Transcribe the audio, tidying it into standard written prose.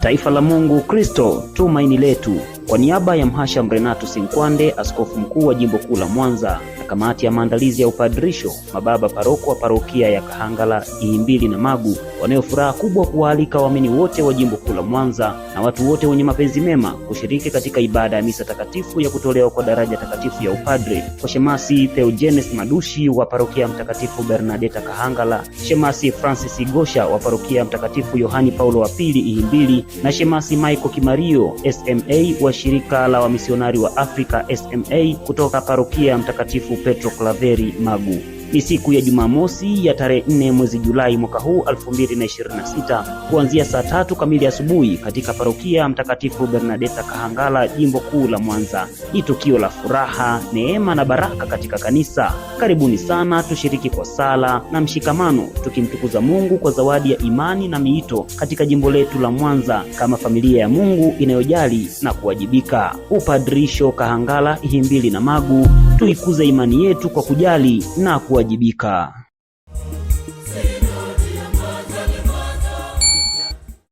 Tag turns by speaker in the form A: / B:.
A: Taifa la Mungu, Kristo tumaini letu. Kwa niaba ya Mhashamu Renatus Nkwande, askofu mkuu wa jimbo kuu la Mwanza, na kamati ya maandalizi ya upadrisho, mababa paroko wa parokia ya Kahangala, Ihimbili na Magu, wanayo furaha kubwa kuwaalika waamini wote wa jimbo kuu la Mwanza na watu wote wenye mapenzi mema kushiriki katika ibada ya misa takatifu ya kutolewa kwa daraja takatifu ya upadre kwa Shemasi Theogenes Madushi wa parokia Mtakatifu Bernadeta Kahangala, Shemasi Francis Igosha wa parokia Mtakatifu Yohani Paulo wa Pili Ihimbili, na Shemasi Michael Kimario SMA wa shirika la wamisionari wa Afrika SMA kutoka parokia Mtakatifu Petro Klaveri Magu. Ni siku ya Jumamosi ya tarehe 4 mwezi Julai mwaka huu 2026 kuanzia saa 3 kamili asubuhi katika parokia Mtakatifu Bernadeta Kahangala, jimbo kuu la Mwanza. Ni tukio la furaha, neema na baraka katika kanisa. Karibuni sana, tushiriki kwa sala na mshikamano tukimtukuza Mungu kwa zawadi ya imani na miito katika jimbo letu la Mwanza kama familia ya Mungu inayojali na kuwajibika. Upadrisho Kahangala, Ihimbili na Magu, tuikuze imani yetu kwa kujali na kuwajibika.